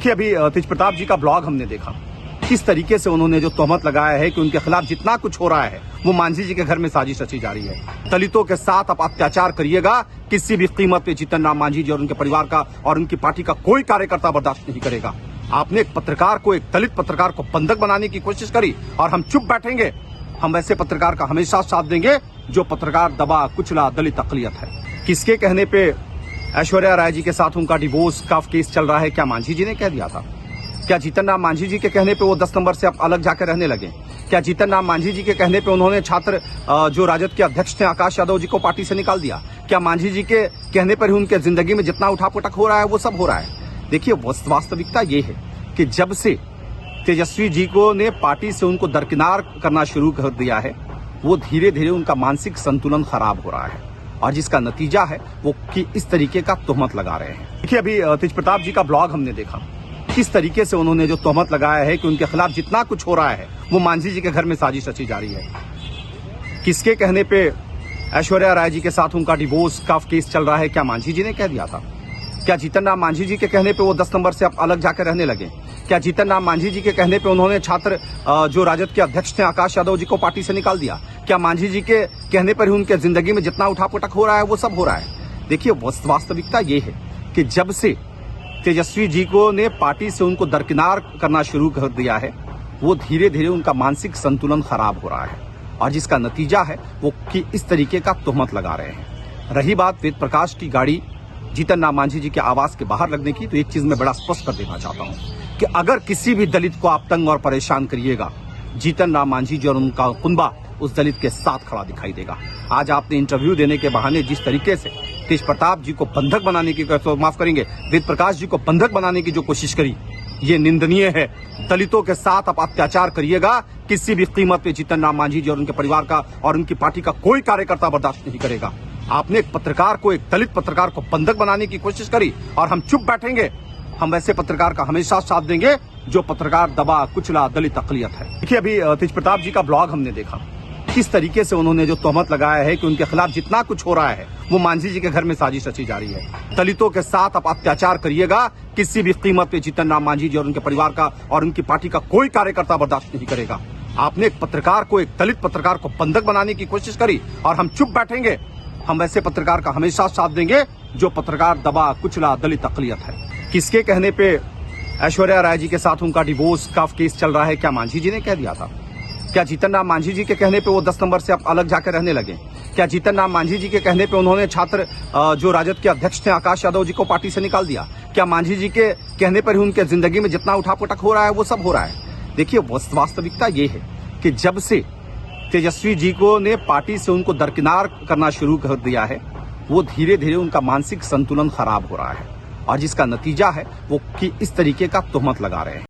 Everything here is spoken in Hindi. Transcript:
देखिए अभी तेज प्रताप जी का ब्लॉग हमने देखा, किस तरीके से उन्होंने जो तोहमत लगाया है कि उनके खिलाफ जितना कुछ हो रहा है वो मांझी जी के घर में साजिश रची जा रही है। दलितों के साथ आप अत्याचार करिएगा, किसी भी कीमत पे जीतन राम मांझी जी और उनके परिवार का और उनकी पार्टी का कोई कार्यकर्ता बर्दाश्त नहीं करेगा। आपने एक पत्रकार को, एक दलित पत्रकार को बंधक बनाने की कोशिश करी और हम चुप बैठेंगे। हम ऐसे पत्रकार का हमेशा साथ देंगे जो पत्रकार दबा कुचला दलित अकलियत है। किसके कहने पे ऐश्वर्या राय जी के साथ उनका डिवोर्स का केस चल रहा है? क्या मांझी जी ने कह दिया था? क्या जीतन राम मांझी जी के कहने पे वो 10 नंबर से अब अलग जाकर रहने लगे? क्या जीतन राम मांझी जी के कहने पे उन्होंने छात्र जो राजद के अध्यक्ष थे आकाश यादव जी को पार्टी से निकाल दिया? क्या मांझी जी के कहने पर ही उनके जिंदगी में जितना उठापटक हो रहा है वो सब हो रहा है? देखिए वास्तविकता ये है कि जब से तेजस्वी जी को ने पार्टी से उनको दरकिनार करना शुरू कर दिया है, वो धीरे धीरे उनका मानसिक संतुलन खराब हो रहा है और जिसका नतीजा है वो कि इस तरीके का तोहमत लगा रहे हैं। देखिए अभी तेज प्रताप जी का ब्लॉग हमने देखा, किस तरीके से उन्होंने जो तोहमत लगाया है कि उनके खिलाफ जितना कुछ हो रहा है वो मांझी जी के घर में साजिश रची जा रही है। किसके कहने पे ऐश्वर्या राय जी के साथ उनका डिवोर्स का केस चल रहा है? क्या मांझी जी ने कह दिया था? क्या जीतन राम मांझी जी के कहने पे वो 10 नंबर से अब अलग जाकर रहने लगे? क्या जीतन राम मांझी जी के कहने पे उन्होंने छात्र जो राजद के अध्यक्ष थे आकाश यादव जी को पार्टी से निकाल दिया? क्या मांझी जी के कहने पर ही उनके जिंदगी में जितना उठापटक हो रहा है वो सब हो रहा है? देखिए वास्तविकता ये है कि जब से तेजस्वी जी को ने पार्टी से उनको दरकिनार करना शुरू कर दिया है, वो धीरे धीरे उनका मानसिक संतुलन खराब हो रहा है और जिसका नतीजा है वो कि इस तरीके का तोहमत लगा रहे हैं। रही बात वेद प्रकाश की गाड़ी जीतन राम मांझी जी के आवास के बाहर लगने की, तो एक चीज मैं बड़ा स्पष्ट कर देना चाहता हूं कि अगर किसी भी दलित को आप तंग और परेशान करिएगा, जीतन राम मांझी जी और उनका कुनबा उस दलित के साथ खड़ा दिखाई देगा। आज आपने इंटरव्यू देने के बहाने जिस तरीके से तेज प्रताप जी को बंधक बनाने की, माफ करेंगे, वेद प्रकाश जी को बंधक बनाने की जो कोशिश करी, ये निंदनीय है। दलितों के साथ आप अत्याचार करिएगा, किसी भी कीमत पे जीतन राम मांझी जी और उनके परिवार का और उनकी पार्टी का कोई कार्यकर्ता बर्दाश्त नहीं करेगा। आपने एक पत्रकार को, एक दलित पत्रकार को बंधक बनाने की कोशिश करी और हम चुप बैठेंगे। हम ऐसे पत्रकार का हमेशा साथ देंगे जो पत्रकार दबा कुचला दलित अकलियत है। देखिए अभी तेज प्रताप जी का ब्लॉग हमने देखा, किस तरीके से उन्होंने जो तोहमत लगाया है कि उनके खिलाफ जितना कुछ हो रहा है वो मांझी जी के घर में साजिश रची जा रही है। दलितों के साथ आप अत्याचार करिएगा, किसी भी कीमत पे जीतन राम मांझी जी और उनके परिवार का और उनकी पार्टी का कोई कार्यकर्ता बर्दाश्त नहीं करेगा। आपने एक पत्रकार को, एक दलित पत्रकार को बंधक बनाने की कोशिश करी और हम चुप बैठेंगे। हम ऐसे पत्रकार का हमेशा साथ देंगे जो पत्रकार दबा कुचला दलित अकलियत है। किसके कहने पे ऐश्वर्या राय जी के साथ उनका डिवोर्स का केस चल रहा है? क्या मांझी जी ने कह दिया था? क्या जीतन राम मांझी जी के कहने पे वो 10 नंबर से अब अलग जाकर रहने लगे? क्या जीतन राम मांझी जी के कहने पे उन्होंने छात्र जो राजद के अध्यक्ष थे आकाश यादव जी को पार्टी से निकाल दिया? क्या मांझी जी के कहने पर ही उनके जिंदगी में जितना उठापटक हो रहा है वो सब हो रहा है? देखिए वास्तविकता ये है कि जब से तेजस्वी जी को ने पार्टी से उनको दरकिनार करना शुरू कर दिया है, वो धीरे धीरे उनका मानसिक संतुलन खराब हो रहा है और जिसका नतीजा है वो कि इस तरीके का तोहमत लगा रहे हैं।